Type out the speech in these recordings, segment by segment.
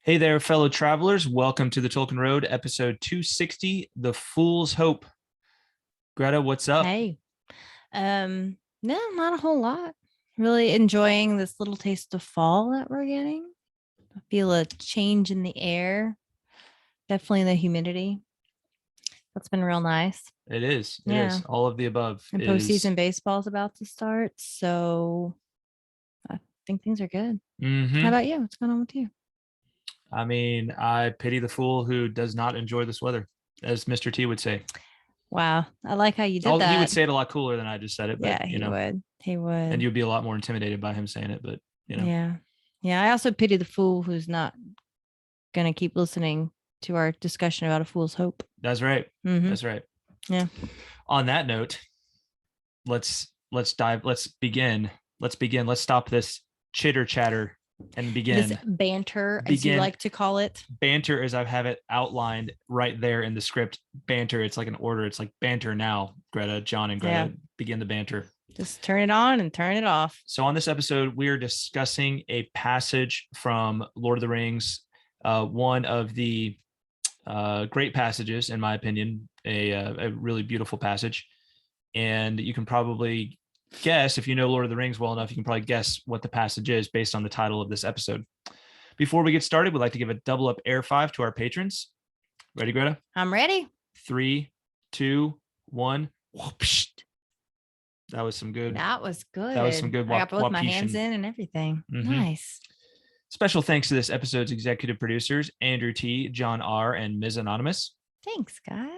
Hey there, fellow travelers. Welcome to the Tolkien Road, episode 260, The Fool's Hope. Greta, what's up? Hey, no, not a whole lot. Really enjoying this little taste of fall that we're getting. I feel a change in the air, definitely the humidity. That's been real nice. It is. It Yeah. is. All of the above And is. postseason baseball is about to start, so I think things are good. How Mhm. about you? What's going on with you? I mean, I pity the fool who does not enjoy this weather, as Mr. T would say. Wow, I like how you did He would that. say it a lot cooler than I just said it, but Yeah, he would. He and would. you'd be a lot more intimidated by him saying it, but Yeah. Yeah. I also pity the fool who's not gonna keep listening to our discussion about a fool's hope. that's right. Mm-hmm. That's right. Yeah. On that note, let's dive. Let's begin. Let's stop this chitter chatter and This begin. banter, as you like to call it. Banter, as I have it outlined right there in the script. Banter, it's like an order. It's like banter now. Greta, John, and Greta, begin the banter. Just turn it on and turn it off. So on this episode, we are discussing a passage from Lord of the Rings, one of the great passages, in my opinion, a really beautiful passage. And you can probably guess, if you know Lord of the Rings well enough, you can probably guess what the passage is based on the title of this episode. Before we get started, we'd like to give a double up air 5 to our patrons. Ready, Greta? I'm ready. 3, 2, 1. That was some good. That was good. That was some good. I got both my hands in and everything. Mm-hmm. Nice. Special thanks to this episode's executive producers, Andrew T., John R., and Ms. Anonymous. Thanks, guys.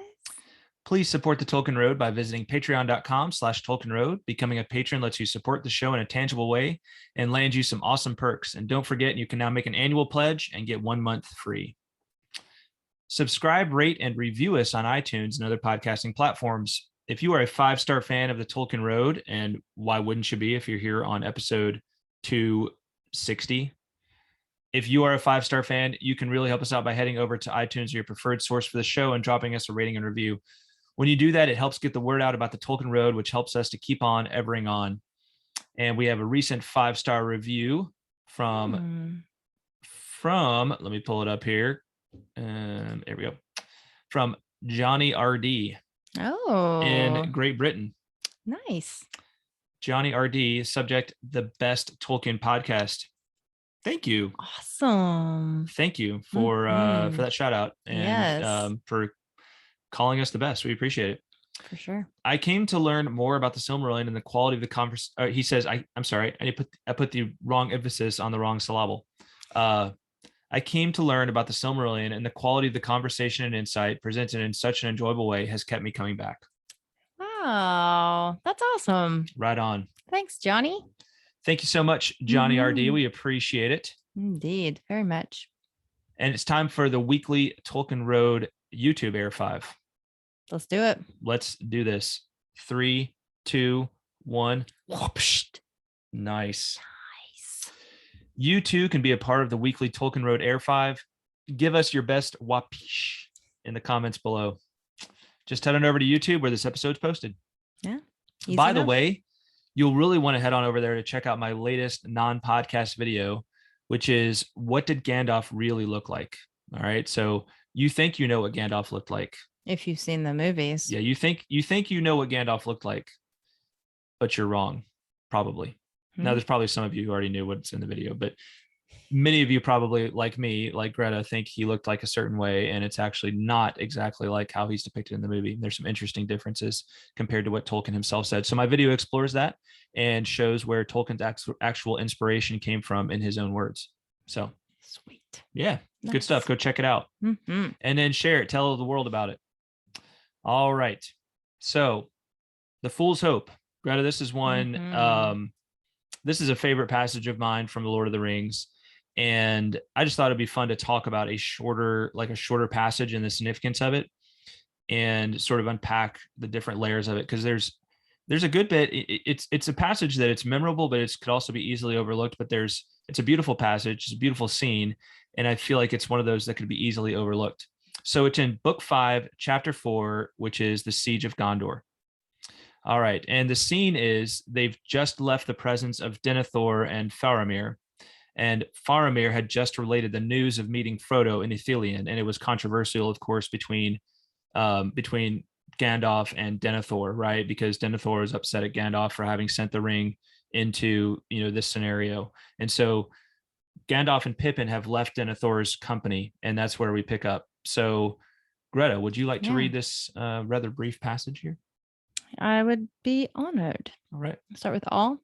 Please support the Tolkien Road by visiting patreon.com/Tolkien Road. Becoming a patron lets you support the show in a tangible way and land you some awesome perks. And don't forget, you can now make an annual pledge and get 1 month free. Subscribe, rate, and review us on iTunes and other podcasting platforms. If you are a 5-star fan of the Tolkien Road, and why wouldn't you be if you're here on episode 260? If you are a 5-star fan, you can really help us out by heading over to iTunes or your preferred source for the show and dropping us a rating and review. When you do that, it helps get the word out about the Tolkien Road, which helps us to keep on evering on. And we have a recent 5-star review from, let me pull it up here. There we go. From Johnny RD. Oh. In Great Britain. Nice. Johnny RD, subject, the best Tolkien podcast. Thank you. Awesome. Thank you for that shout out and for calling us the best. We appreciate it. For sure. I came to learn more about the Silmarillion and the quality of the conversation. He says, I'm sorry, I put the wrong emphasis on the wrong syllable. I came to learn about the Silmarillion, and the quality of the conversation and insight presented in such an enjoyable way has kept me coming back. Wow, that's awesome. Right on. Thanks, Johnny. Thank you so much, Johnny RD. We appreciate it. Indeed, very much. And it's time for the weekly Tolkien Road YouTube Air 5. Let's do it. Let's do this. 3, 2, 1. Nice. You too can be a part of the weekly Tolkien Road Air 5. Give us your best wapish in the comments below. Just head on over to YouTube where this episode's posted. Yeah. By the way, you'll really want to head on over there to check out my latest non-podcast video, which is what did Gandalf really look like? All right. So you think you know what Gandalf looked like. If you've seen the movies. Yeah, you think you know what Gandalf looked like, but you're wrong, probably. Now, there's probably some of you who already knew what's in the video, but many of you probably, like me, like Greta, think he looked like a certain way, and it's actually not exactly like how he's depicted in the movie. There's some interesting differences compared to what Tolkien himself said. So my video explores that and shows where Tolkien's actual inspiration came from in his own words. So sweet. Yeah, nice. Good stuff. Go check it out. And then share it. Tell the world about it. All right. So the Fool's Hope. Greta, this is one... this is a favorite passage of mine from the Lord of the Rings. And I just thought it'd be fun to talk about a shorter passage and the significance of it and sort of unpack the different layers of it. Cause there's a good bit. It's a passage that it's memorable, but it could also be easily overlooked, but it's a beautiful passage. It's a beautiful scene. And I feel like it's one of those that could be easily overlooked. So it's in book 5, chapter 4, which is the Siege of Gondor. All right. And the scene is they've just left the presence of Denethor and Faramir, And Faramir had just related the news of meeting Frodo in Ithilien, and it was controversial, of course, between Gandalf and Denethor, right? Because Denethor is upset at Gandalf for having sent the ring into this scenario, and so Gandalf and Pippin have left Denethor's company, and that's where we pick up. So, Greta, would you like to read this rather brief passage here? I would be honored. All right. Start with all.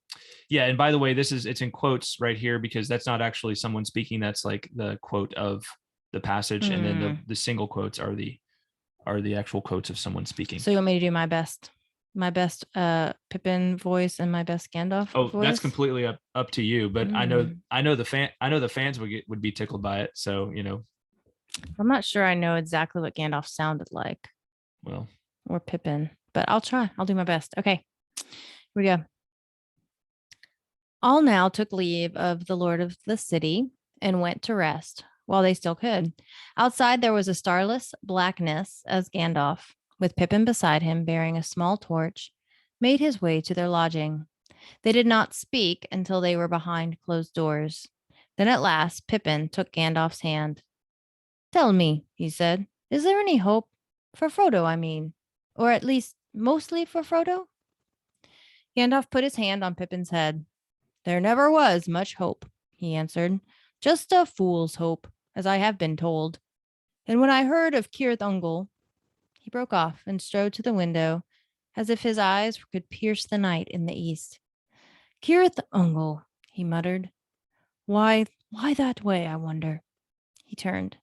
Yeah, and by the way, it's in quotes right here because that's not actually someone speaking. That's like the quote of the passage, and then the single quotes are the actual quotes of someone speaking. So you want me to do my best Pippin voice and my best Gandalf voice? That's completely up to you, but I know the fans would be tickled by it, so I'm not sure I know exactly what Gandalf sounded like. Well, or Pippin, but I'll try. I'll do my best. Okay, here we go. All now took leave of the lord of the city and went to rest while they still could. Outside there was a starless blackness as Gandalf, with Pippin beside him bearing a small torch, made his way to their lodging. They did not speak until they were behind closed doors. Then at last Pippin took Gandalf's hand. "Tell me," he said, "is there any hope? For Frodo, I mean. Or at least mostly for Frodo?" Gandalf put his hand on Pippin's head. "There never was much hope," he answered. "Just a fool's hope, as I have been told. And when I heard of Cirith Ungol," he broke off and strode to the window, as if his eyes could pierce the night in the east. "Cirith Ungol," he muttered. Why that way, I wonder?" He turned.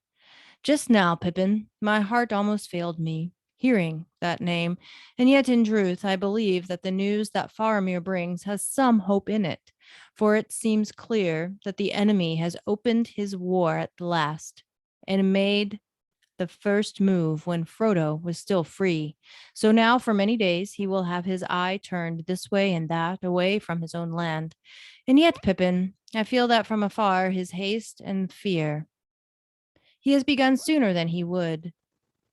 "Just now, Pippin, my heart almost failed me, hearing that name, and yet in truth I believe that the news that Faramir brings has some hope in it, for it seems clear that the enemy has opened his war at last, and made the first move when Frodo was still free. So now for many days he will have his eye turned this way and that, away from his own land. And yet, Pippin, I feel that from afar his haste and fear. He has begun sooner than he would.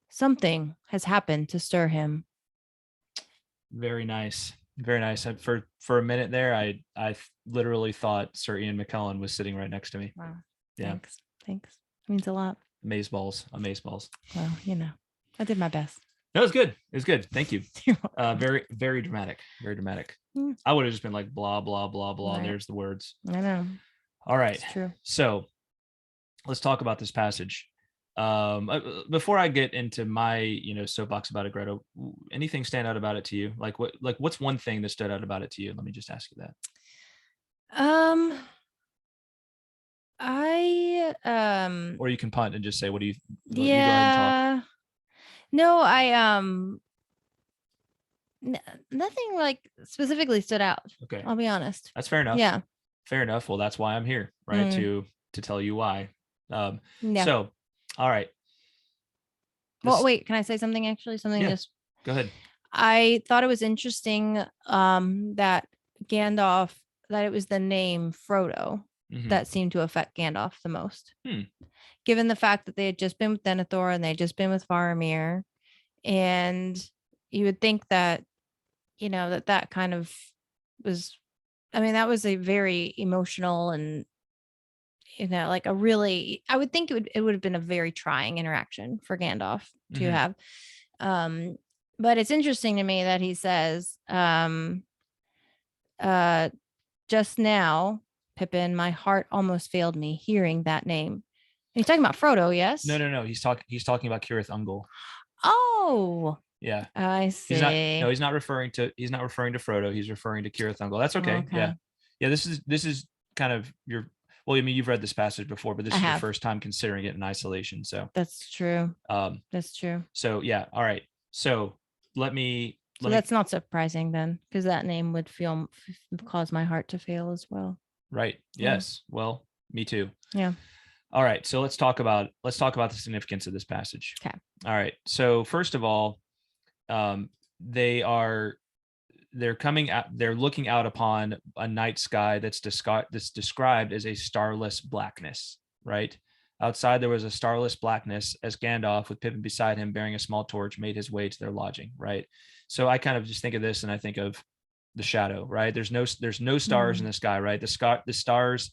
Something has happened to stir him." Very nice. Very nice. For a minute there, I literally thought Sir Ian McKellen was sitting right next to me. Wow. Yeah. Thanks. Means a lot. Amazeballs. Well, I did my best. No, it's good. It was good. Thank you. Very, very dramatic. Very dramatic. I would have just been like blah, blah, blah, blah. Right. And there's the words. I know. All right. It's true. So let's talk about this passage. Before I get into my, soapbox about it, Greta, anything stand out about it to you? What's one thing that stood out about it to you? Let me just ask you that. Or you can punt and just say, what do you? Yeah. You go ahead and talk. No, nothing like specifically stood out. Okay. I'll be honest. That's fair enough. Yeah. Fair enough. Well, that's why I'm here, right? To tell you why. So, all right. Well, wait, can I say something actually? Go ahead. I thought it was interesting that Gandalf, that it was the name Frodo that seemed to affect Gandalf the most. Given the fact that they had just been with Denethor and they had just been with Faramir. And you would think that, that kind of was, that was a very emotional and, like a really, I would think it would have been a very trying interaction for Gandalf to have. But it's interesting to me that he says, "Just now, Pippin, my heart almost failed me hearing that name." And he's talking about Frodo, yes? No. He's talking about Cirith Ungol. Oh. Yeah. I see. He's not referring to Frodo. He's referring to Cirith Ungol. That's okay. Yeah. Yeah. This is kind of your. Well, you've read this passage before, but this is your first time considering it in isolation. So that's true. That's true. So yeah. All right. So that's not surprising then, because that name would cause my heart to fail as well. Right. Yes. Yeah. Well, me too. Yeah. All right. So let's talk about the significance of this passage. Okay. All right. So first of all, they're looking out upon a night sky that's described as a starless blackness, right? Outside there was a starless blackness as Gandalf, with Pippin beside him bearing a small torch, made his way to their lodging, right? So I kind of just think of this and I think of the shadow, right? There's no stars in the sky, right? The stars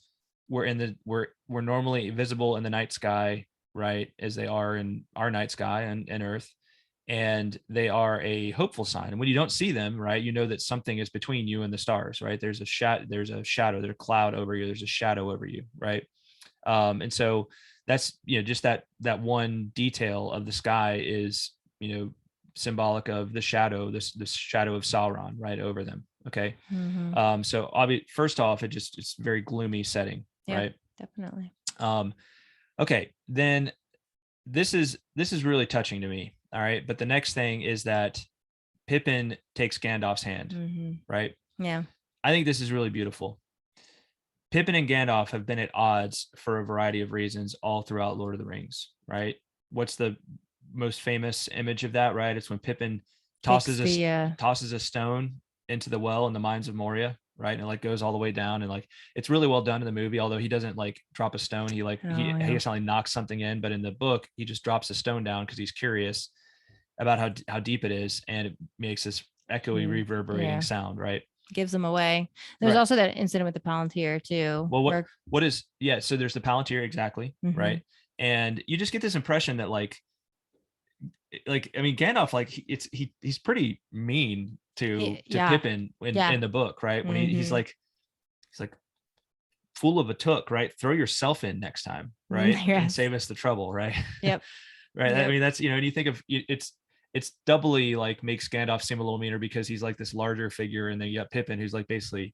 we're normally visible in the night sky, right, as they are in our night sky and Earth, and they are a hopeful sign. And when you don't see them, right, you know that something is between you and the stars, right? There's a shadow, there's a cloud over you, there's a shadow over you, right? And so that's, just that one detail of the sky is, symbolic of the shadow, this shadow of Sauron, right, over them. Okay. So first off, it's very gloomy setting, Yeah, right? definitely. Okay, then this is really touching to me. All right, but the next thing is that Pippin takes Gandalf's hand, right? Yeah. I think this is really beautiful. Pippin and Gandalf have been at odds for a variety of reasons all throughout Lord of the Rings, right? What's the most famous image of that, right? It's when Pippin tosses tosses a stone into the well in the mines of Moria, right? And it like goes all the way down, and like it's really well done in the movie, although he doesn't like drop a stone. He accidentally knocks something in, but in the book, he just drops a stone down because he's curious about how deep it is, and it makes this echoey reverberating sound, right? Gives them away. There's also that incident with the Palantir too. Well, what is so there's the Palantir, exactly, right? And you just get this impression that like I mean Gandalf, like he's pretty mean to Pippin in the book, right? When he's like fool of a took, right? Throw yourself in next time, right? And save us the trouble, right? Yep. Right. Yep. I mean, that's, and you think of it's doubly like makes Gandalf seem a little meaner because he's like this larger figure, and then you got Pippin who's like basically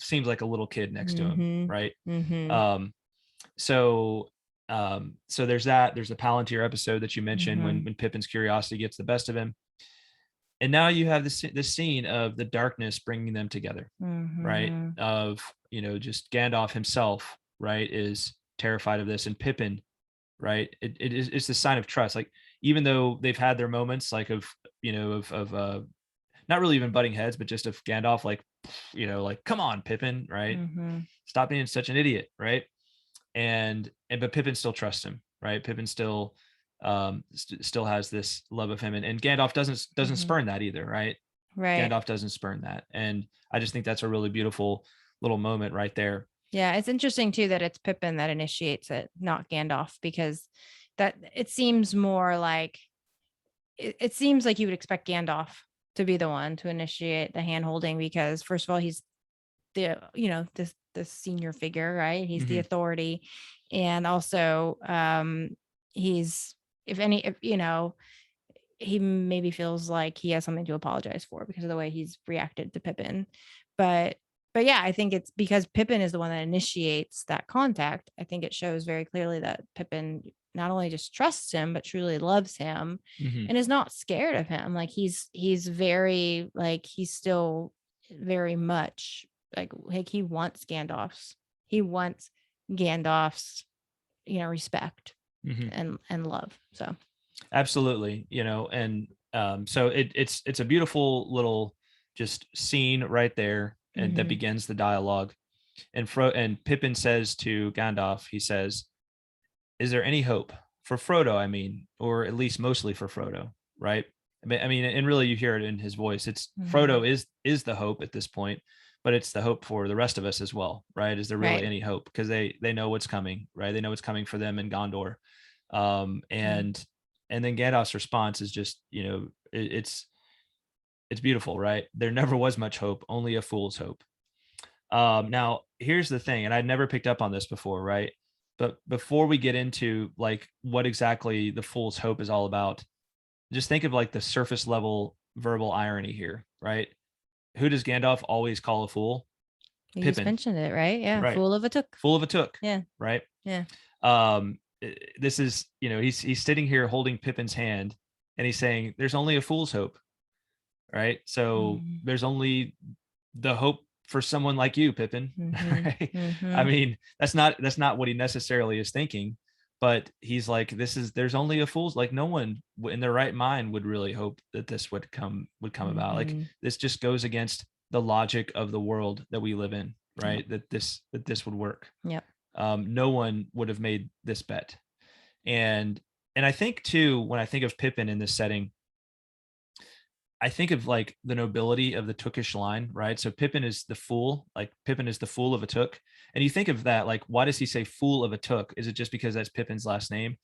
seems like a little kid next to him, right? So there's the Palantir episode that you mentioned when Pippin's curiosity gets the best of him, and now you have this scene of the darkness bringing them together, right? Of just Gandalf himself, right, is terrified of this, and Pippin, right, it's the sign of trust. Like even though they've had their moments, like of not really even butting heads, but just of Gandalf, like like come on, Pippin, right, stop being such an idiot, right? But Pippin still trusts him, right? Pippin still still has this love of him, and Gandalf doesn't spurn that either, right? Gandalf doesn't spurn that, and I just think that's a really beautiful little moment right there. Yeah, it's interesting too that it's Pippin that initiates it, not Gandalf, because that it seems more like it seems like you would expect Gandalf to be the one to initiate the hand holding, because first of all, he's the the senior figure, right? He's the authority, and also he's he maybe feels like he has something to apologize for because of the way he's reacted to Pippin, but yeah, I think it's because Pippin is the one that initiates that contact. I think it shows very clearly that Pippin not only just trusts him, but truly loves him and is not scared of him. Like he's very, like, he's still very much like he wants Gandalf's respect and love. So absolutely, and so it's a beautiful little just scene right there, and that begins the dialogue. And Pippin says to Gandalf, he says, "Is there any hope for Frodo? I mean, or at least mostly for Frodo, right?" I mean, and really, you hear it in his voice. It's Frodo is the hope at this point, but it's the hope for the rest of us as well, right? Is there really any hope? Because they know what's coming, right? They know what's coming for them in Gondor, and then Gandalf's response is just, it's beautiful, right? There never was much hope, only a fool's hope. Now, here's the thing, and I'd never picked up on this before, right? But before we get into like what exactly the fool's hope is all about, just think of like the surface level verbal irony here, right? Who does Gandalf always call a fool? You just mentioned it, right? Yeah, right. Fool of a took. Fool of a took. Yeah. Right. Yeah. This is, he's sitting here holding Pippin's hand, and he's saying, "There's only a fool's hope." Right. So there's only the hope for someone like you, Pippin. Right? I mean, that's not what he necessarily is thinking, but he's like, there's only a fool's, like no one in their right mind would really hope that this would come about. Like this just goes against the logic of the world that we live in, right? That this would work. Yep. No one would have made this bet. And I think too, when I think of Pippin in this setting, I think of like the nobility of the Tookish line, right? So Pippin is the fool, like Pippin is the fool of a Took. And you think of that, like, why does he say fool of a Took? Is it just because that's Pippin's last name?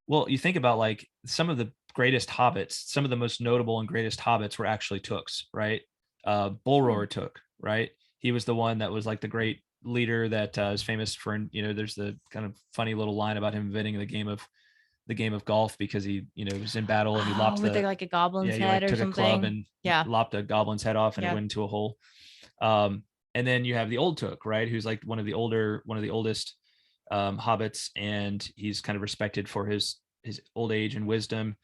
Well, you think about like some of the greatest hobbits, some of the most notable and greatest hobbits were actually Tooks, right? Bolror Took, right? He was the one that was like the great leader that is famous for, there's the kind of funny little line about him inventing the game of golf because he, was in battle and he lopped with like a goblin's head or took a club something. and Yeah. lopped a goblin's head off and it Yeah. went into a hole. And then you have the old Took, right? Who's like one of the oldest hobbits, and he's kind of respected for his old age and wisdom.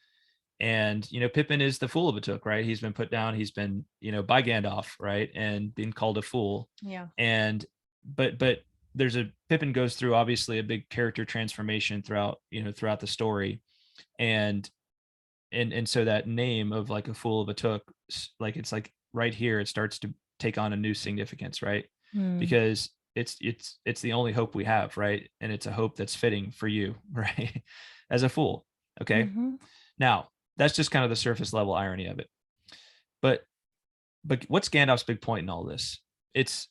And Pippin is the fool of a Took, right? He's been put down, he's been by Gandalf, right, and being called a fool. Yeah. And but there's Pippin goes through obviously a big character transformation throughout the story. And so that name of like a fool of a Took, like it's like right here it starts to take on a new significance, right? Because it's the only hope we have, right? And it's a hope that's fitting for you, right? As a fool. Okay. Now that's just kind of the surface level irony of it. But what's Gandalf's big point in all this? It's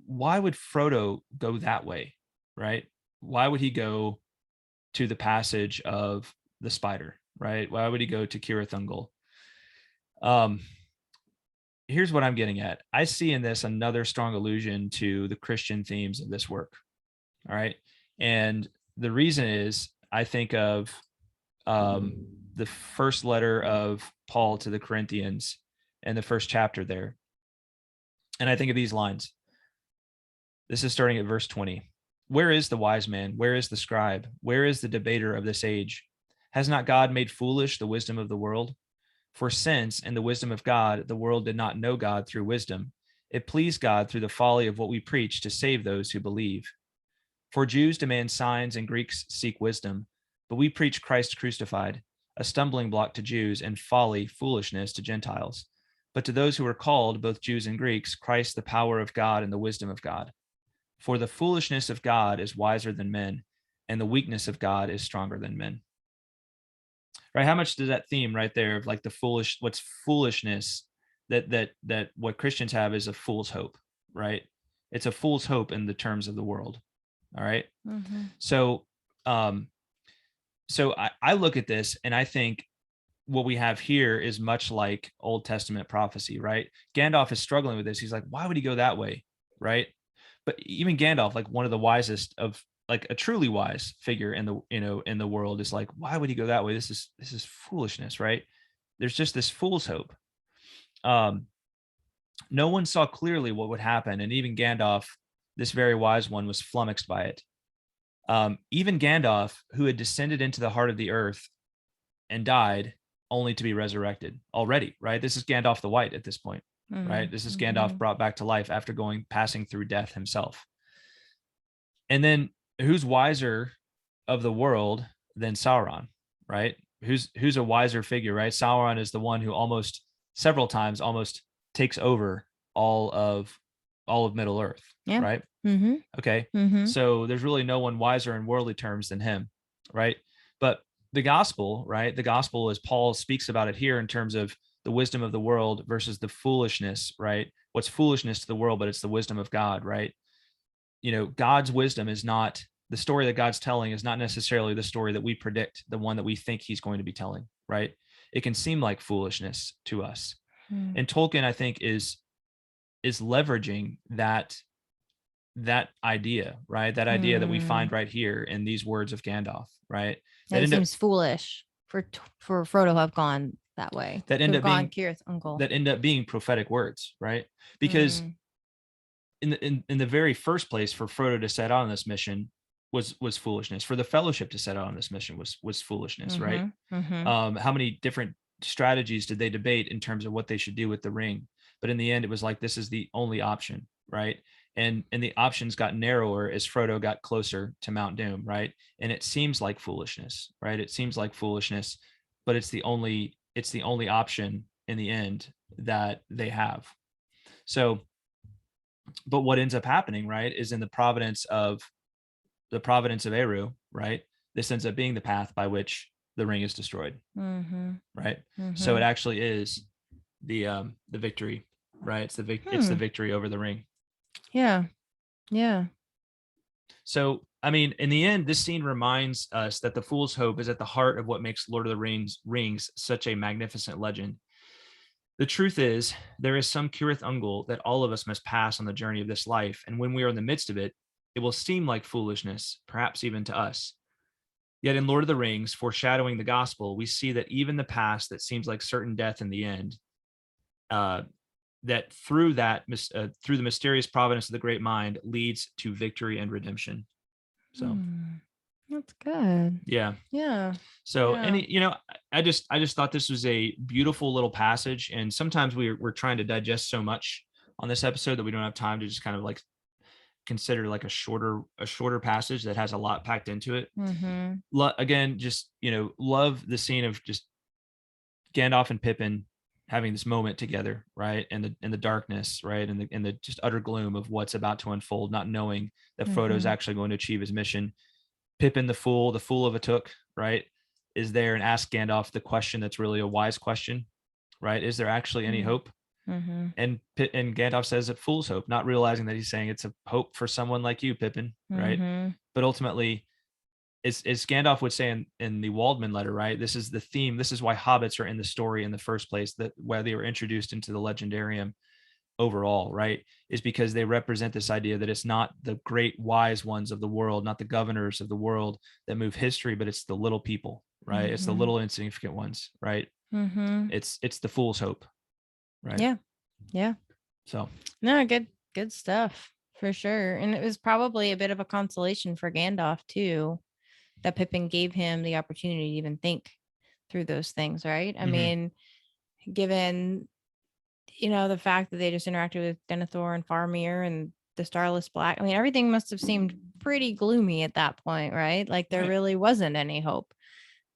why would Frodo go that way, right? Why would he go to the passage of the spider, right? Why would he go to Cirith Ungol? Here's what I'm getting at. I see in this another strong allusion to the Christian themes of this work. All right. And the reason is I think of the first letter of Paul to the Corinthians and the first chapter there. And I think of these lines. This is starting at verse 20. Where is the wise man? Where is the scribe? Where is the debater of this age? Has not God made foolish the wisdom of the world? For since in the wisdom of God, the world did not know God through wisdom, it pleased God through the folly of what we preach to save those who believe. For Jews demand signs and Greeks seek wisdom, but we preach Christ crucified, a stumbling block to Jews and folly, foolishness to Gentiles. But to those who are called, both Jews and Greeks, Christ the power of God and the wisdom of God. For the foolishness of God is wiser than men, and the weakness of God is stronger than men. Right? How much does that theme right there of like what's foolishness, that what Christians have is a fool's hope, right? It's a fool's hope in the terms of the world. All right. So I look at this and I think what we have here is much like Old Testament prophecy, right? Gandalf is struggling with this. He's like, why would he go that way? Right. But even Gandalf, like one of the wisest of, like a truly wise figure in the in the world, is like, why would he go that way? This is foolishness, right? There's just this fool's hope. No one saw clearly what would happen, and even Gandalf, this very wise one, was flummoxed by it. Even Gandalf, who had descended into the heart of the earth and died, only to be resurrected already, right? This is Gandalf the White at this point, right? This is Gandalf brought back to life after passing through death himself. And then who's wiser of the world than Sauron, right? Who's a wiser figure, right? Sauron is the one who several times takes over all of Middle Earth, right? Okay. So there's really no one wiser in worldly terms than him, right? But the gospel, right? The gospel, as Paul speaks about it here in terms of the wisdom of the world versus the foolishness, right? What's foolishness to the world, but it's the wisdom of God, right? God's wisdom is not, the story that God's telling is not necessarily the story that we predict, the one that we think he's going to be telling, right? It can seem like foolishness to us. And Tolkien, I think, is leveraging that idea, right? That idea that we find right here in these words of Gandalf, right? That seems foolish for Frodo to have gone that way. That end up being Cirith Ungol. That end up being prophetic words, right? Because in the very first place, for Frodo to set out on this mission was foolishness. For the Fellowship to set out on this mission was foolishness, right? How many different strategies did they debate in terms of what they should do with the ring? But in the end, it was like, this is the only option, right? And the options got narrower as Frodo got closer to Mount Doom, right? And it seems like foolishness, right? It seems like foolishness, but it's the only option in the end that they have. So, but what ends up happening, right, is in the providence of Eru, right? This ends up being the path by which the ring is destroyed, right? So it actually is the victory, right? It's the victory over the ring. Yeah. Yeah. So, I mean, in the end, this scene reminds us that the Fool's Hope is at the heart of what makes Lord of the Rings such a magnificent legend. The truth is, there is some Cirith Ungol that all of us must pass on the journey of this life, and when we are in the midst of it, it will seem like foolishness, perhaps even to us. Yet in Lord of the Rings, foreshadowing the gospel, we see that even the past that seems like certain death in the end, uh, that through through the mysterious providence of the great mind leads to victory and redemption. So That's good. yeah. Yeah. So Yeah. I just thought this was a beautiful little passage, and sometimes we're trying to digest so much on this episode that we don't have time to just kind of like consider like a shorter passage that has a lot packed into it. Again, just love the scene of just Gandalf and Pippin having this moment together, right? And in the darkness, right? And the just utter gloom of what's about to unfold, not knowing that Frodo is actually going to achieve his mission. Pippin, the fool of a took, right, is there and asks Gandalf the question that's really a wise question, right? Is there actually any hope? And Gandalf says a fool's hope, not realizing that he's saying it's a hope for someone like you, Pippin, right? But ultimately, as Gandalf would say in the Waldman letter, right? This is the theme. This is why hobbits are in the story in the first place, that why they were introduced into the legendarium overall, right? Is because they represent this idea that it's not the great wise ones of the world, not the governors of the world that move history, but it's the little people, right? It's the little insignificant ones, right? It's the fool's hope, right? Yeah. Yeah. So no, good stuff for sure. And it was probably a bit of a consolation for Gandalf too, that Pippin gave him the opportunity to even think through those things, right? I mean, given the fact that they just interacted with Denethor and Faramir and the starless black, I mean, everything must have seemed pretty gloomy at that point, right? Like there really wasn't any hope.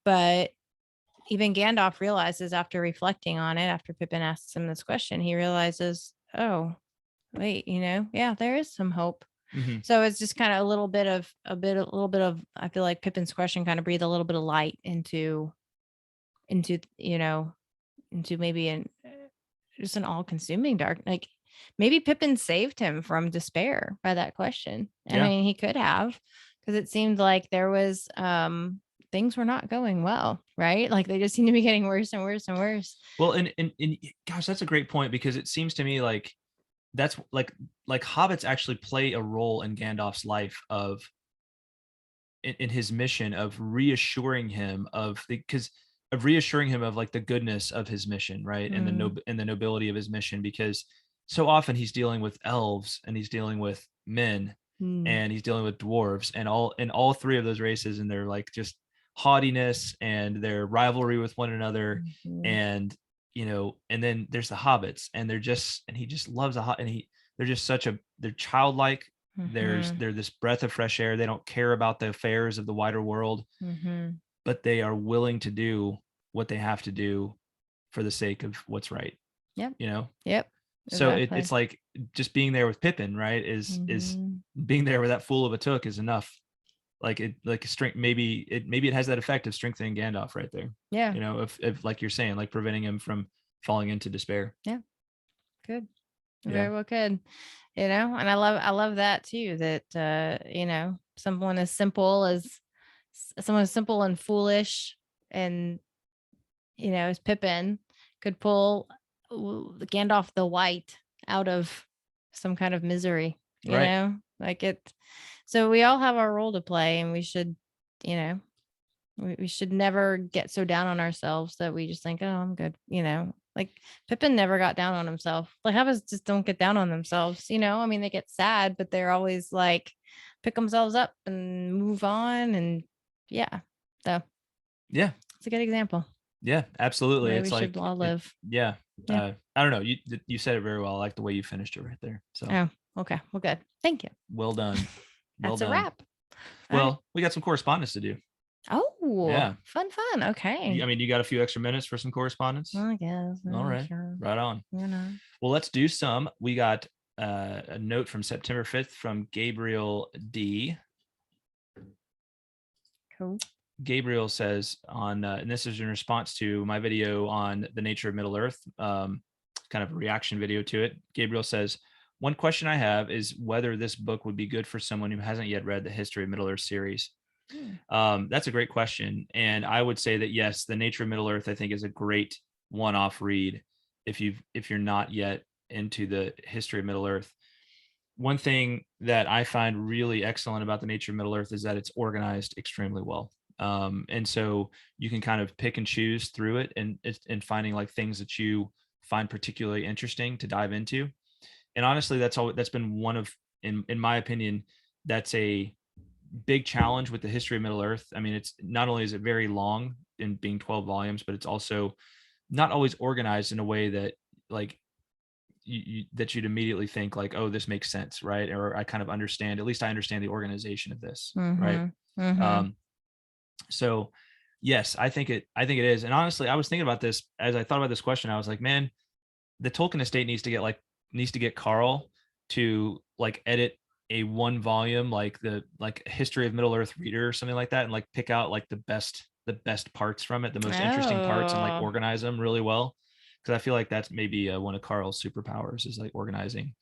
But even Gandalf realizes after reflecting on it, after Pippin asks him this question, he realizes, oh, wait, yeah, there is some hope. So it's just kind of a little bit of I feel like Pippin's question kind of breathed a little bit of light into maybe just an all-consuming dark, like maybe Pippin saved him from despair by that question. I mean, he could have, because it seemed like there was things were not going well, right? Like they just seem to be getting worse and worse and worse. Well, and gosh, that's a great point, because it seems to me like that's like hobbits actually play a role in Gandalf's life of in his mission of reassuring him of like the goodness of his mission, right? And the nobility of his mission, because so often he's dealing with elves and he's dealing with men and he's dealing with dwarves and all three of those races, and they're like just haughtiness and their rivalry with one another. And and then there's the hobbits, and he just loves they're just they're childlike. They're this breath of fresh air. They don't care about the affairs of the wider world, but they are willing to do what they have to do for the sake of what's right. Yep. Yep. So it's like just being there with Pippin, right? Is being there with that fool of a took is enough. Like strength. Maybe it has that effect of strengthening Gandalf right there. Yeah. If like you're saying, like preventing him from falling into despair. Yeah. Good. Very well could. And I love that too, that someone as simple and foolish and as Pippin could pull Gandalf the White out of some kind of misery, like it. So we all have our role to play, and we should we should never get so down on ourselves that we just think, oh, I'm good, like Pippin never got down on himself. Like hobbits just don't get down on themselves, I mean, they get sad, but they're always like pick themselves up and move on. And so it's a good example. Yeah, absolutely. It's we should all live. I don't know. You said it very well. I like the way you finished it right there. So okay. Well, good. Thank you. Well done. That's a wrap. Well, we got some correspondence to do. Oh, yeah. Fun. Okay. I mean, you got a few extra minutes for some correspondence? I guess. All right. Sure. Right on. Well, let's do some. We got a note from September 5th from Gabriel D. Cool. Gabriel says and this is in response to my video on the nature of Middle Earth. kind of a reaction video to it. Gabriel says, one question I have is whether this book would be good for someone who hasn't yet read the History of Middle Earth series. That's a great question. And I would say that, yes, the Nature of Middle Earth, I think, is a great one-off read if you're not yet into the History of Middle Earth. One thing that I find really excellent about the Nature of Middle Earth is that it's organized extremely well. And so you can kind of pick and choose through it and finding like things that you find particularly interesting to dive into. And honestly, that's been one of, in my opinion, that's a big challenge with the History of Middle Earth. I mean, it's not only is it very long in being 12 volumes, but it's also not always organized in a way that like that you'd immediately think like, oh, this makes sense, right? Or I kind of understand, at least I understand the organization of this, right? So yes, I think it is. And honestly, I was thinking about this as I thought about this question. I was like, man, the Tolkien estate needs to get Carl to like edit a 1 volume, like the History of Middle Earth reader or something like that, and like pick out like the best parts from it, the most interesting parts, and like organize them really well. Because I feel like that's maybe one of Carl's superpowers, is like organizing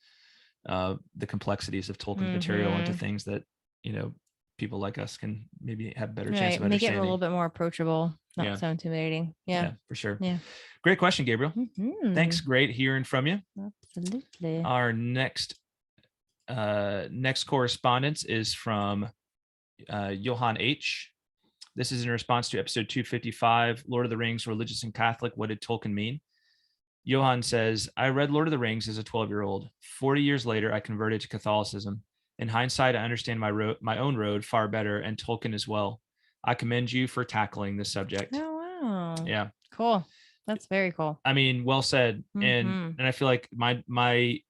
the complexities of Tolkien's material into things that, you know, people like us can maybe have a better chance of Make it understanding. a little bit more approachable, not so intimidating. Yeah, for sure. Yeah. Great question, Gabriel. Thanks. Great hearing from you. Absolutely. Our next correspondence is from Johann H. This is in response to episode 255, Lord of the Rings, Religious and Catholic. What did Tolkien mean? Johann says, I read Lord of the Rings as a 12-year-old. 40 years later, I converted to Catholicism. In hindsight, I understand my own road far better, and Tolkien as well. I commend you for tackling this subject. Oh, wow. Yeah. Cool. That's very cool. I mean, well said. And I feel like my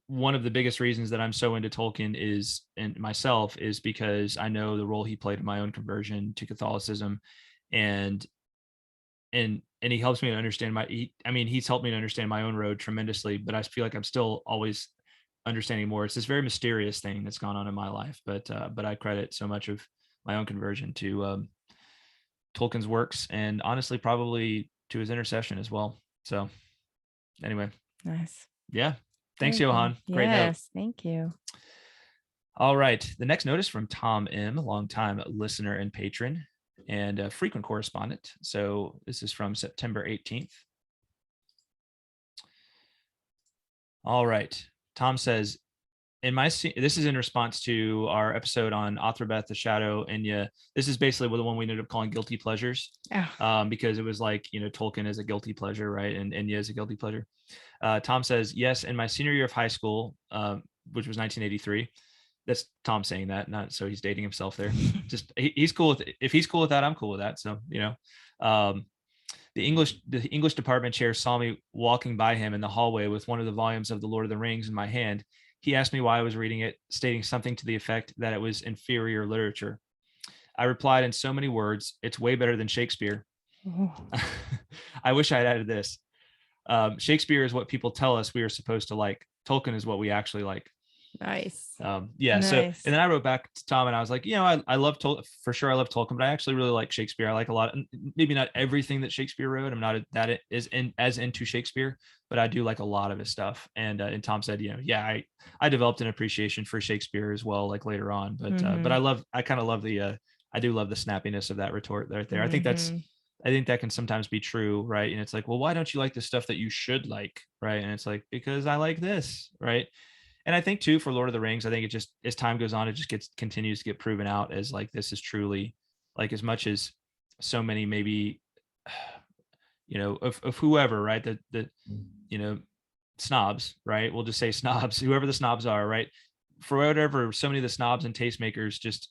one of the biggest reasons that I'm so into Tolkien is, and myself, is because I know the role he played in my own conversion to Catholicism, and he helps me to understand he's helped me to understand my own road tremendously, but I feel like I'm still always understanding more. It's this very mysterious thing that's gone on in my life, but I credit so much of my own conversion to Tolkien's works, and honestly, probably to his intercession as well. So anyway. Nice. Yeah. Thanks, Johan. Great note. Yes, thank you. All right. The next note is from Tom M., longtime listener and patron and a frequent correspondent. So this is from September 18th. All right. Tom says, this is in response to our episode on Athrabeth, the Shadow, Enya. This is basically the one we ended up calling guilty pleasures, because it was like, you know, Tolkien is a guilty pleasure, right? And Enya is a guilty pleasure. Tom says, yes, in my senior year of high school, which was 1983. That's Tom saying that, not so he's dating himself there. Just he's cool with it. If he's cool with that, I'm cool with that. So, you know, the English department chair saw me walking by him in the hallway with one of the volumes of The Lord of the Rings in my hand. He asked me why I was reading it, stating something to the effect that it was inferior literature. I replied in so many words, it's way better than Shakespeare. I wish I had added this. Shakespeare is what people tell us we are supposed to like. Tolkien is what we actually like. Nice. Nice. So, and then I wrote back to Tom and I was like, you know, I love Tolkien, for sure. I love Tolkien, but I actually really like Shakespeare. I like a lot, maybe not everything that Shakespeare wrote. I'm not as into Shakespeare, but I do like a lot of his stuff. And Tom said, you know, yeah, I developed an appreciation for Shakespeare as well, like later on, but I kind of love I do love the snappiness of that retort right there. I think that can sometimes be true, right? And it's like, well, why don't you like the stuff that you should like, right? And it's like, because I like this, right? And I think too, for Lord of the Rings, I think it just, as time goes on, it just continues to get proven out as like, this is truly like, as much as so many, maybe, you know, of whoever, right? The, you know, snobs, right? We'll just say snobs, whoever the snobs are, right? For whatever, so many of the snobs and tastemakers just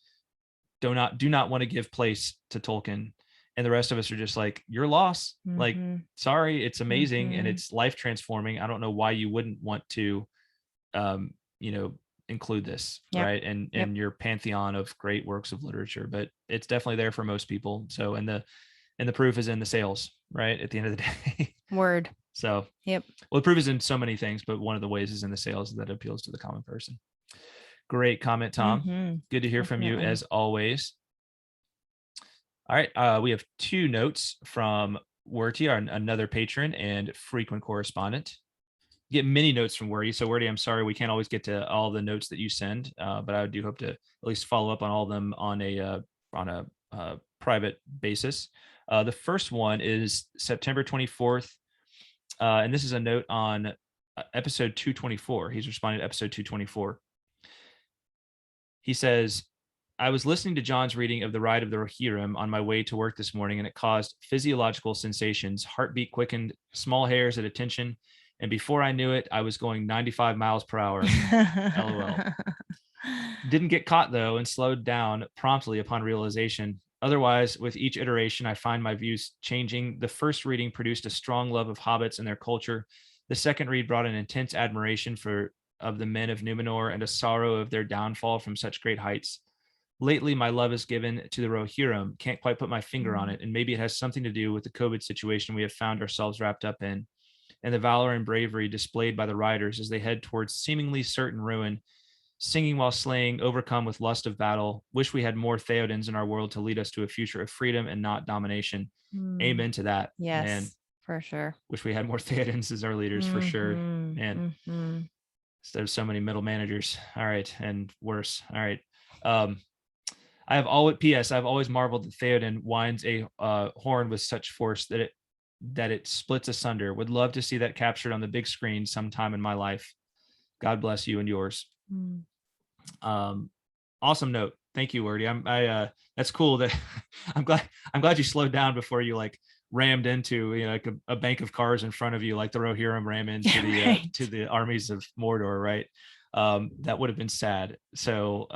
do not want to give place to Tolkien. And the rest of us are just like, your loss. Like, sorry, it's amazing and it's life transforming. I don't know why you wouldn't want to, you know, include this, right? And your pantheon of great works of literature, but it's definitely there for most people. So, and the proof is in the sales, right? At the end of the day. Word. So, well, the proof is in so many things, but one of the ways is in the sales that appeals to the common person. Great comment, Tom. Good to hear from you as always. All right. We have 2 notes from Werty, another patron and frequent correspondent. get many notes from Wordy. So Wordy, I'm sorry we can't always get to all the notes that you send, but I do hope to at least follow up on all of them on a private basis. The first one is September 24th, and this is a note on episode 224. He's responding to episode 224. He says, I was listening to John's reading of the Ride of the Rohirrim on my way to work this morning, and it caused physiological sensations, heartbeat quickened, small hairs at attention, and before I knew it, I was going 95 miles per hour. LOL. Didn't get caught, though, and slowed down promptly upon realization. Otherwise, with each iteration, I find my views changing. The first reading produced a strong love of hobbits and their culture. The second read brought an intense admiration of the men of Numenor and a sorrow of their downfall from such great heights. Lately, my love is given to the Rohirrim. Can't quite put my finger on it, and maybe it has something to do with the COVID situation we have found ourselves wrapped up in, and the valor and bravery displayed by the riders as they head towards seemingly certain ruin, singing while slaying, overcome with lust of battle. Wish we had more Theodens in our world to lead us to a future of freedom and not domination. Amen to that. Yes, man. For sure. Wish we had more Theodens as our leaders, for sure. Man, there's so many middle managers. All right, and worse. All right. I've always marveled that Theoden winds a horn with such force that it splits asunder. Would love to see that captured on the big screen sometime in my life. God bless you and yours. Awesome note. Thank you, Wordy. That's cool. That I'm glad you slowed down before you like rammed into like a bank of cars in front of you, like the Rohirrim ram into the to the armies of Mordor, right? That would have been sad. So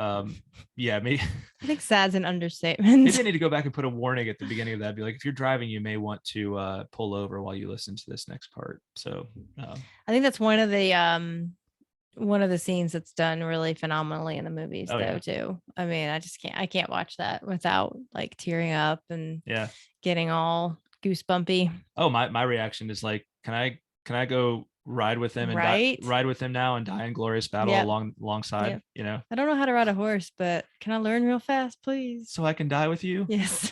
yeah, maybe I think sad's an understatement. Maybe I need to go back and put a warning at the beginning of that. Be like, if you're driving, you may want to pull over while you listen to this next part. So I think that's one of the scenes that's done really phenomenally in the movies, too. I mean, I can't watch that without like tearing up and getting all goosebumpy. Oh, my reaction is like, can I go ride with him and ride with him now and die in glorious battle alongside? I don't know how to ride a horse, but can I learn real fast, please? So I can die with you? Yes.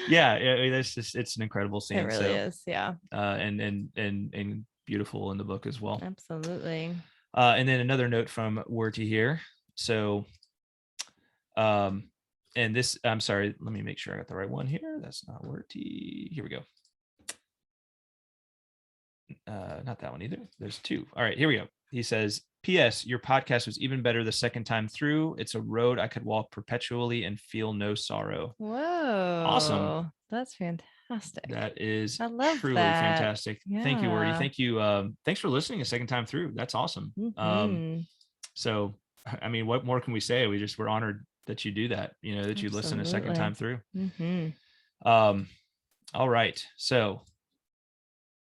Yeah, it's an incredible scene. It really is. Yeah. And beautiful in the book as well. Absolutely. And then another note from Worty here. So and this, I'm sorry, let me make sure I got the right one here. That's not Worty. Here we go. Not that one either. There's two. All right, here we go. He says, P.S. Your podcast was even better the second time through. It's a road I could walk perpetually and feel no sorrow. Whoa. Awesome. That's fantastic. That is truly fantastic. Yeah. Thank you, Wordy. Thank you. Thanks for listening a second time through. That's awesome. So, I mean, what more can we say? We're honored that you do that, that you listen a second time through. All right. So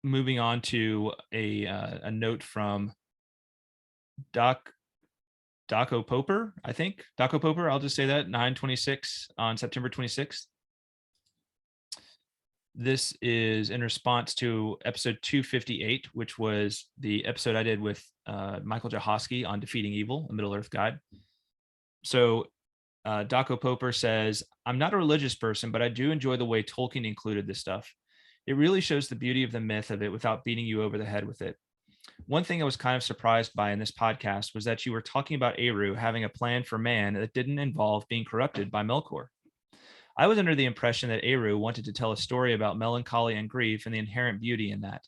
moving on to a note from Daco Poper, I think. Daco Poper, I'll just say that, 9/26 on September 26th. This is in response to episode 258, which was the episode I did with Michael Jahosky on Defeating Evil, a Middle-earth guide. So Daco Poper says, I'm not a religious person, but I do enjoy the way Tolkien included this stuff. It really shows the beauty of the myth of it without beating you over the head with it. One thing I was kind of surprised by in this podcast was that you were talking about Eru having a plan for man that didn't involve being corrupted by Melkor. I was under the impression that Eru wanted to tell a story about melancholy and grief and the inherent beauty in that.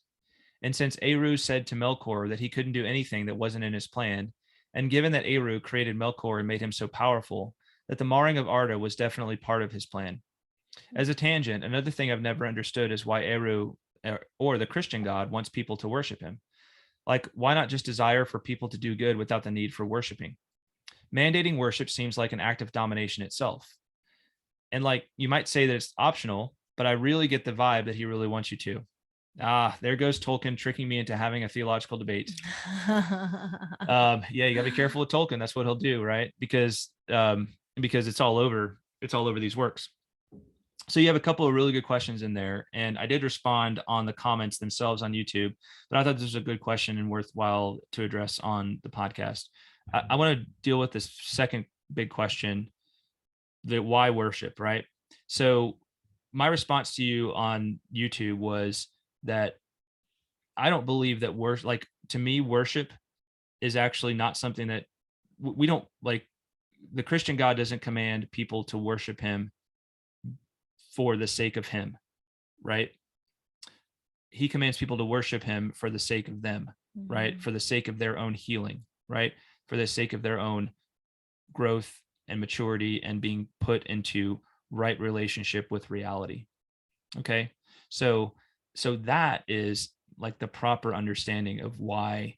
And since Eru said to Melkor that he couldn't do anything that wasn't in his plan, and given that Eru created Melkor and made him so powerful, that the marring of Arda was definitely part of his plan. As a tangent, another thing I've never understood is why Eru, or the Christian God, wants people to worship him. Like, why not just desire for people to do good without the need for worshiping? Mandating worship seems like an act of domination itself. And like, you might say that it's optional, but I really get the vibe that he really wants you to. There goes Tolkien tricking me into having a theological debate. Yeah, you gotta be careful with Tolkien. That's what he'll do, right? Because it's all over these works. So you have a couple of really good questions in there, and I did respond on the comments themselves on YouTube, but I thought this was a good question and worthwhile to address on the podcast. I want to deal with this second big question, the why worship, right? So my response to you on YouTube was that I don't believe that worship, like, to me, worship is actually not something that we don't like. The Christian God doesn't command people to worship him for the sake of him, right? He commands people to worship him for the sake of them, right? For the sake of their own healing, right? For the sake of their own growth and maturity and being put into right relationship with reality. Okay. So that is like the proper understanding of why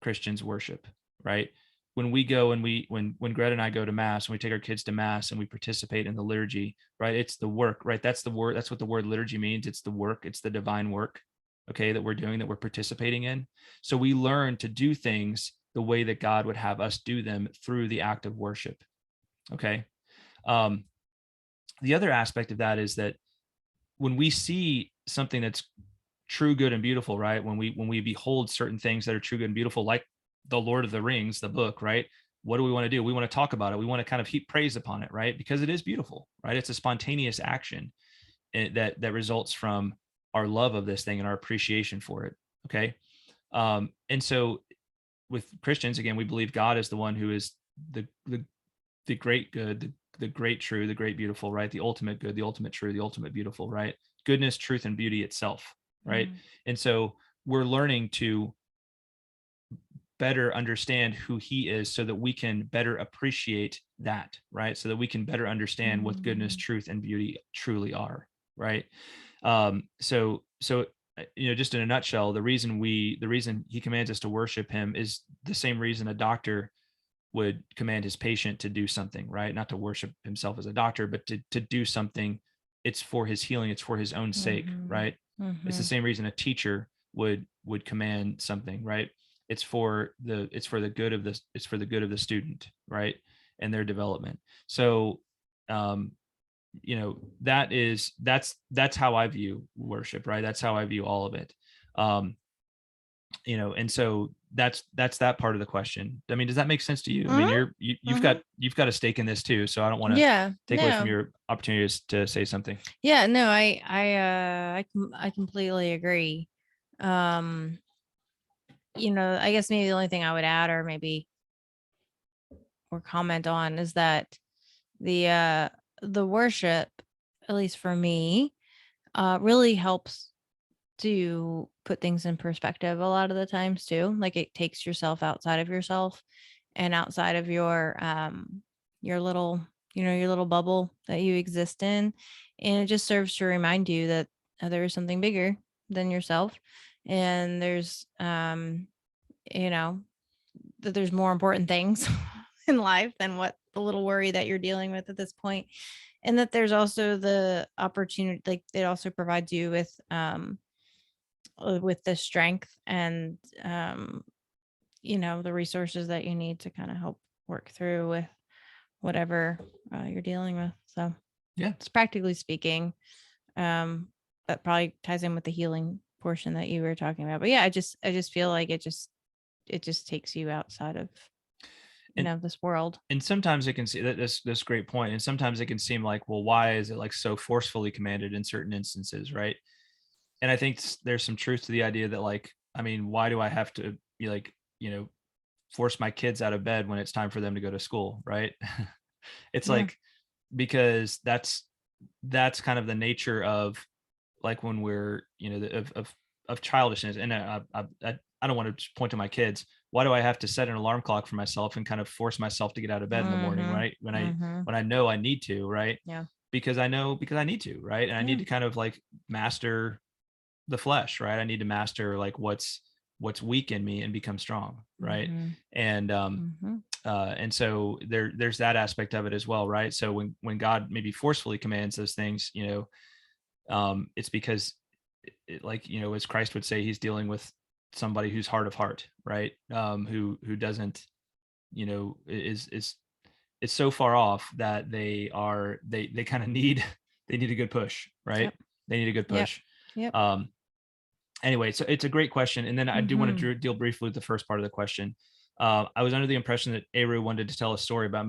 Christians worship, right? When we go and when Greta and I go to mass, and we take our kids to mass and we participate in the liturgy, right? It's the work, right? That's the word. That's what the word liturgy means. It's the work. It's the divine work, okay, that we're doing, that we're participating in. So we learn to do things the way that God would have us do them through the act of worship. Okay. The other aspect of that is that when we see something that's true, good, and beautiful, right? When we behold certain things that are true, good, and beautiful, like the Lord of the Rings, the book, right? What do we want to do? We want to talk about it. We want to kind of heap praise upon it, right? Because it is beautiful, right? It's a spontaneous action that results from our love of this thing and our appreciation for it. Okay. And so with Christians, again, we believe God is the one who is the great good, the great true, the great beautiful, right? The ultimate good, the ultimate true, the ultimate beautiful, right? Goodness, truth, and beauty itself, right? And so we're learning to better understand who he is so that we can better appreciate that, right? So that we can better understand what goodness, truth, and beauty truly are, right? So just in a nutshell, the reason he commands us to worship him is the same reason a doctor would command his patient to do something, right? Not to worship himself as a doctor, but to do something. It's for his healing. It's for his own sake, right? It's the same reason a teacher would command something, right? It's for the good of the student, right? And their development. So, that's how I view worship, right? That's how I view all of it. And so that's that part of the question. I mean, does that make sense to you? I mean, you've got a stake in this too, so I don't want to take away from your opportunities to say something. Yeah, no, I completely agree. I guess maybe the only thing I would add or comment on is that the worship, at least for me, really helps to put things in perspective a lot of the times too. Like it takes yourself outside of yourself and outside of your little, your little bubble that you exist in. And it just serves to remind you that there is something bigger than yourself. And there's, that there's more important things in life than what the little worry that you're dealing with at this point. And that there's also the opportunity, like it also provides you with the strength and the resources that you need to kind of help work through with whatever you're dealing with. So yeah, it's practically speaking, that probably ties in with the healing portion that you were talking about. But yeah, I just feel like it just takes you outside of this world. And sometimes it can see that this great point, and sometimes it can seem like, well, why is it like so forcefully commanded in certain instances, right? And I think there's some truth to the idea that, like, I mean, why do I have to be like, force my kids out of bed when it's time for them to go to school, right? It's like, because that's kind of the nature of like when we're, of childishness. And I don't want to point to my kids. Why do I have to set an alarm clock for myself and kind of force myself to get out of bed in the morning, right? When I know I need to, right? Yeah. Because I need to, right? And I need to kind of like master the flesh, right? I need to master like what's weak in me and become strong, right? And and so there's that aspect of it as well, right? So when God maybe forcefully commands those things, it's because as Christ would say, he's dealing with somebody who's hard of heart, right? Who doesn't, is so far off that they kind of need they need a good push, right? Yep. They need a good push. Yep. Anyway, so it's a great question. And then I do want to deal briefly with the first part of the question. I was under the impression that Eru wanted to tell a story about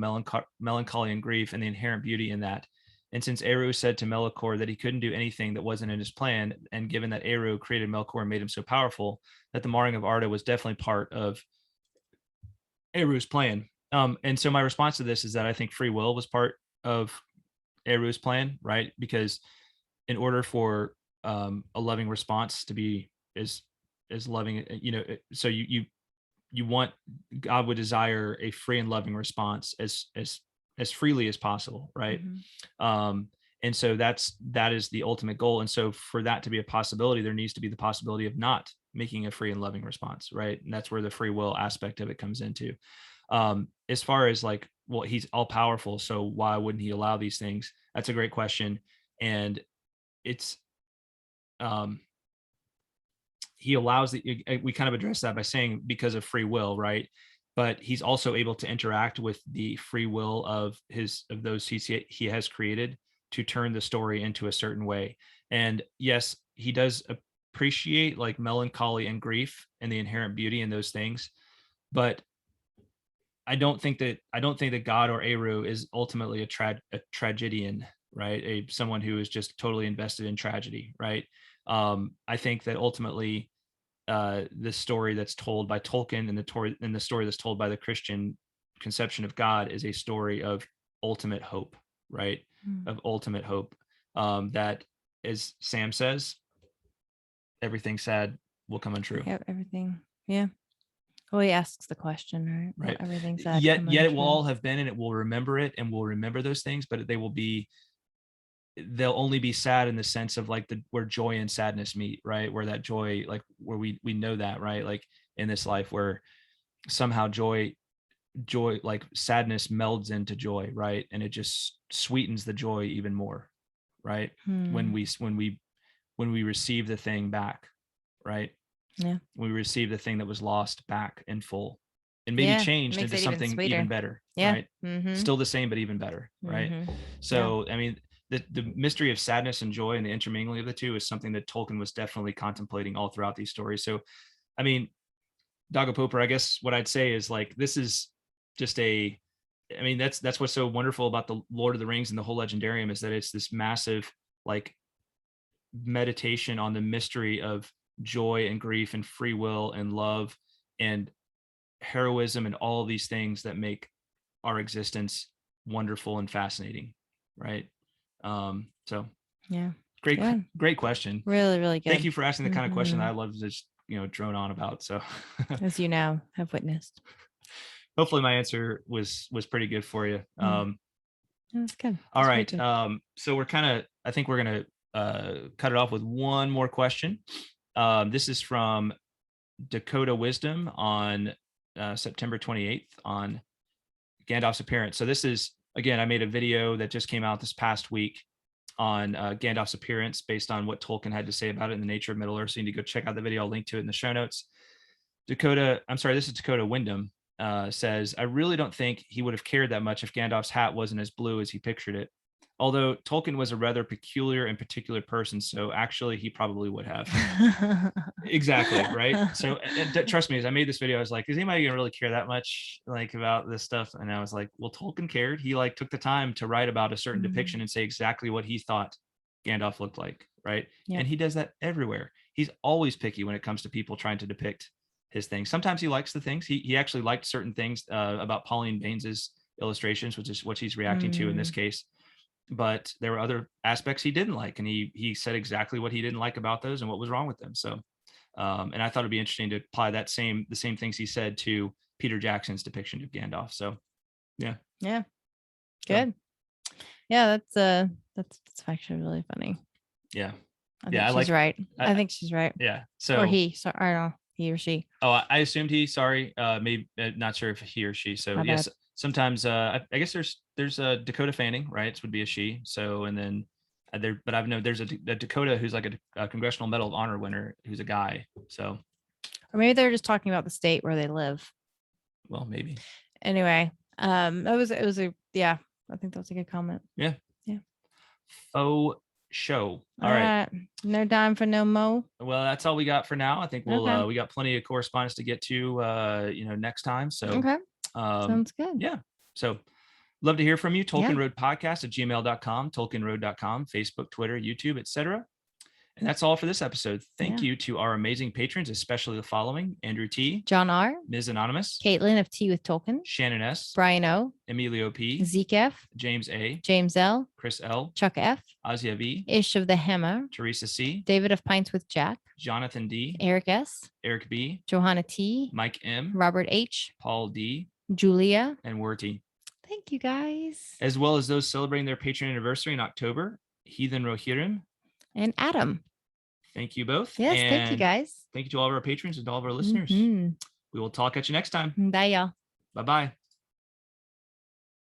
melancholy and grief and the inherent beauty in that. And since Eru said to Melkor that he couldn't do anything that wasn't in his plan, and given that Eru created Melkor and made him so powerful, that the marring of Arda was definitely part of Eru's plan. And so my response to this is that I think free will was part of Eru's plan, right? Because in order for a loving response to be as loving, so you want, God would desire a free and loving response as freely as possible, right? And so that is the ultimate goal. And so for that to be a possibility, there needs to be the possibility of not making a free and loving response, right? And that's where the free will aspect of it comes into. As far as like, well, he's all powerful, so why wouldn't he allow these things? That's a great question. And it's he allows we kind of address that by saying because of free will, right? But he's also able to interact with the free will of those he has created to turn the story into a certain way. And yes, he does appreciate like melancholy and grief and the inherent beauty in those things, but I don't think that God or Eru is ultimately a tragedian, right? Someone who is just totally invested in tragedy, right? I think that ultimately the story that's told by Tolkien and the story that's told by the Christian conception of God is a story of ultimate hope, right? Of ultimate hope. That, as Sam says, everything sad will come untrue. Yeah, everything. Yeah. Well, he asks the question, right? Right. Everything's sad. Yet it will all have been, and it will remember it, and will remember those things, but they'll only be sad in the sense of like where joy and sadness meet, right? Where that joy, like where we know that, right? Like in this life where somehow joy, like sadness melds into joy, right? And it just sweetens the joy even more, right? When we receive the thing back, right? Yeah. We receive the thing that was lost back in full and maybe changed into something even better, right? Still the same, but even better, right? So, I mean, the mystery of sadness and joy and the intermingling of the two is something that Tolkien was definitely contemplating all throughout these stories. So, I mean, Doggo Pooper, I guess what I'd say is like, this is just that's what's so wonderful about the Lord of the Rings and the whole Legendarium, is that it's this massive like meditation on the mystery of joy and grief and free will and love and heroism and all of these things that make our existence wonderful and fascinating, right? So yeah, great question. Really, really good. Thank you for asking the kind of question that I love to just drone on about. So as you now have witnessed, hopefully my answer was pretty good for you. That's good. All right. So I think we're gonna cut it off with one more question. This is from Dakota Wisdom on September 28th on Gandalf's appearance. So this is, again, I made a video that just came out this past week on Gandalf's appearance based on what Tolkien had to say about it in the nature of Middle Earth. So you need to go check out the video. I'll link to it in the show notes. This is Dakota Wyndham, says, I really don't think he would have cared that much if Gandalf's hat wasn't as blue as he pictured it. Although Tolkien was a rather peculiar and particular person, so actually he probably would have. Exactly, right? So trust me, as I made this video, I was like, is anybody gonna really care that much like about this stuff? And I was like, well, Tolkien cared. He like took the time to write about a certain depiction and say exactly what he thought Gandalf looked like, right? Yep. And he does that everywhere. He's always picky when it comes to people trying to depict his things. Sometimes he likes the things. He actually liked certain things about Pauline Baines's illustrations, which is what he's reacting to in this case. But there were other aspects he didn't like, and he said exactly what he didn't like about those and what was wrong with them. So, and I thought it'd be interesting to apply the same things he said to Peter Jackson's depiction of Gandalf. So, yeah, good. Yeah, that's actually really funny. Yeah, I think she's right. I think she's right. Yeah. So, or he. So I don't know, he or she. Oh, I assumed he. Sorry, maybe not sure if he or she. So My yes. bad. Sometimes I guess there's a Dakota Fanning, right? It would be a she. So, and then but I've known there's a Dakota who's like a Congressional Medal of Honor winner who's a guy. So, or maybe they're just talking about the state where they live. Well, maybe. Anyway, it was I think that was a good comment. Yeah. Faux show. All right. No dime for no mo. Well, that's all we got for now. I think we got plenty of correspondence to get to next time. So okay. Sounds good. Yeah. So Love to hear from you. Yeah. TolkienRoadPodcast@gmail.com, TolkienRoad.com, Facebook, Twitter, YouTube, etc. And that's all for this episode. Thank Yeah. you to our amazing patrons, especially the following: Andrew T, John R, Ms. Anonymous, Caitlin of Tea with Tolkien, Shannon S, Brian O, Emilio P, Zeke F, James A, James L, Chris L, Chuck F, Azia V, Ish of the Hammer, Teresa C, David of Pints with Jack, Jonathan D, Eric S, Eric B, Johanna T, Mike M, Robert H, Paul D, Julia. and Werty, Thank you guys. as well as those celebrating their patron anniversary in October: Heathen Rohirrim. And Adam. Thank you both. Yes, thank you And guys. thank you to all of our patrons and to all of our listeners. Mhm. We will talk at you next time. Bye, y'all. Bye-bye.